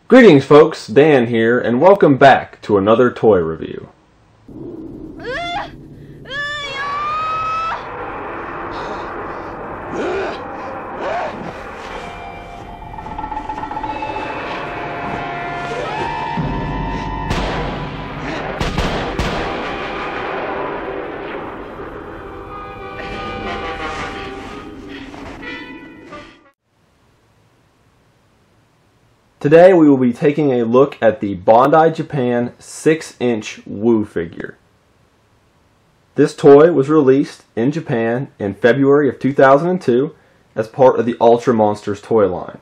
Greetings folks, Dan here, and welcome back to another toy review. Today we will be taking a look at the Bandai Japan 6-inch Woo figure. This toy was released in Japan in February of 2002 as part of the Ultra Monsters toy line.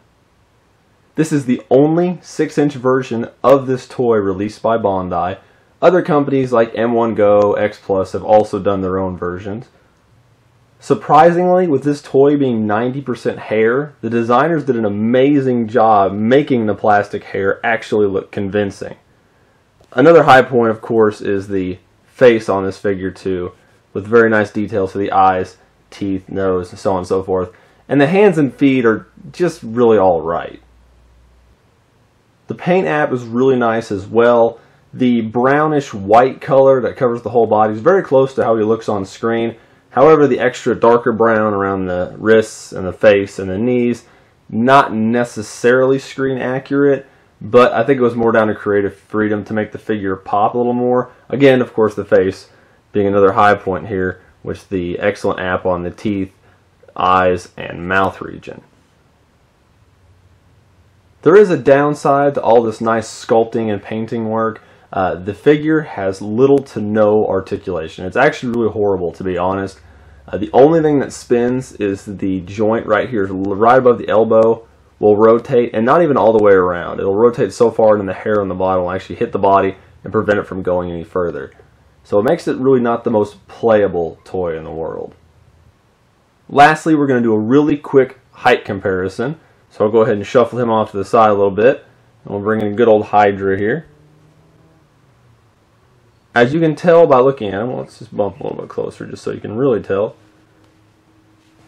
This is the only 6-inch version of this toy released by Bandai. Other companies like M1 Go, X Plus have also done their own versions. Surprisingly, with this toy being 90% hair, the designers did an amazing job making the plastic hair actually look convincing. Another high point, of course, is the face on this figure too, with very nice details to the eyes, teeth, nose, and so on and so forth. And the hands and feet are just really alright. The paint app is really nice as well. The brownish white color that covers the whole body is very close to how he looks on screen. However, the extra darker brown around the wrists and the face and the knees, not necessarily screen accurate, but I think it was more down to creative freedom to make the figure pop a little more. Again, of course, the face being another high point here, with the excellent app on the teeth, eyes, and mouth region. There is a downside to all this nice sculpting and painting work. The figure has little to no articulation. It's actually really horrible, to be honest. The only thing that spins is the joint right here, right above the elbow, will rotate, and not even all the way around. It'll rotate so far and the hair on the bottom will actually hit the body and prevent it from going any further. So it makes it really not the most playable toy in the world. Lastly, we're going to do a really quick height comparison. So I'll go ahead and shuffle him off to the side a little bit. And we'll bring in good old Hydra here. As you can tell by looking at him, well, let's just bump a little bit closer just so you can really tell.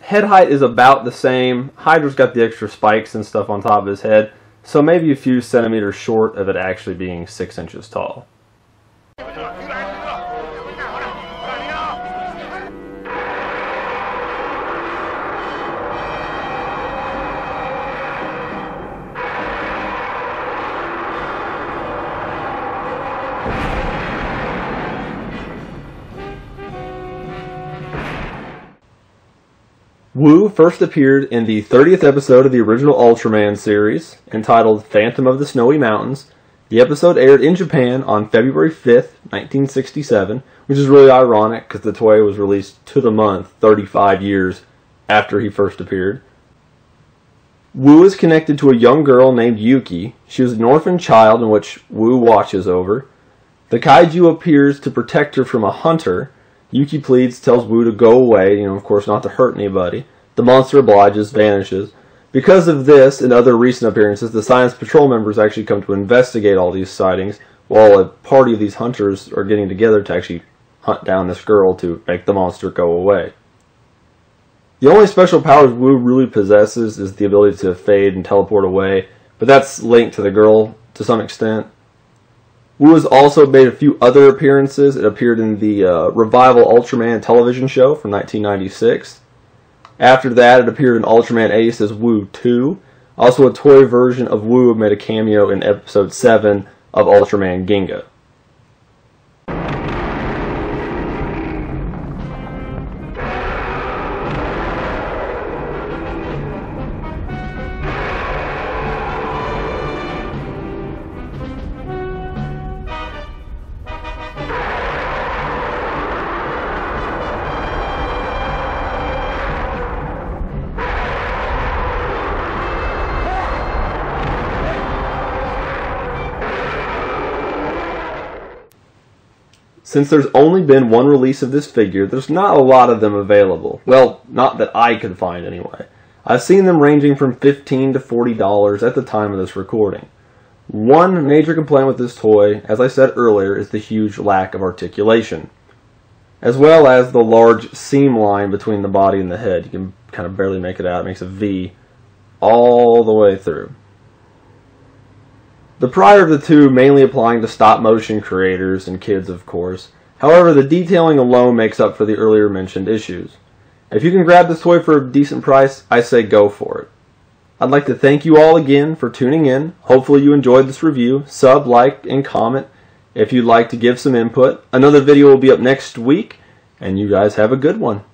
Head height is about the same. Hydra's got the extra spikes and stuff on top of his head, so maybe a few centimeters short of it actually being 6 inches tall. Woo first appeared in the 30th episode of the original Ultraman series, entitled Phantom of the Snowy Mountains. The episode aired in Japan on February 5th, 1967, which is really ironic because the toy was released to the month 35 years after he first appeared. Woo is connected to a young girl named Yuki. She was an orphan child in which Woo watches over. The kaiju appears to protect her from a hunter. Yuki pleads, tells Woo to go away, of course not to hurt anybody. The monster obliges, vanishes. Because of this and other recent appearances, the Science Patrol members actually come to investigate all these sightings, while a party of these hunters are getting together to actually hunt down this girl to make the monster go away. The only special powers Woo really possesses is the ability to fade and teleport away, but that's linked to the girl to some extent. Woo has also made a few other appearances. It appeared in the Revival Ultraman television show from 1996. After that, it appeared in Ultraman Ace as Woo 2. Also, a toy version of Woo made a cameo in episode 7 of Ultraman Ginga. Since there's only been one release of this figure, there's not a lot of them available. Well, not that I could find anyway. I've seen them ranging from $15 to $40 at the time of this recording. One major complaint with this toy, as I said earlier, is the huge lack of articulation, as well as the large seam line between the body and the head. You can kind of barely make it out. It makes a V all the way through. The prior of the two mainly applying to stop motion creators and kids, of course. However, the detailing alone makes up for the earlier mentioned issues. If you can grab this toy for a decent price, I say go for it. I'd like to thank you all again for tuning in. Hopefully you enjoyed this review. Sub, like, and comment if you'd like to give some input. Another video will be up next week, and you guys have a good one.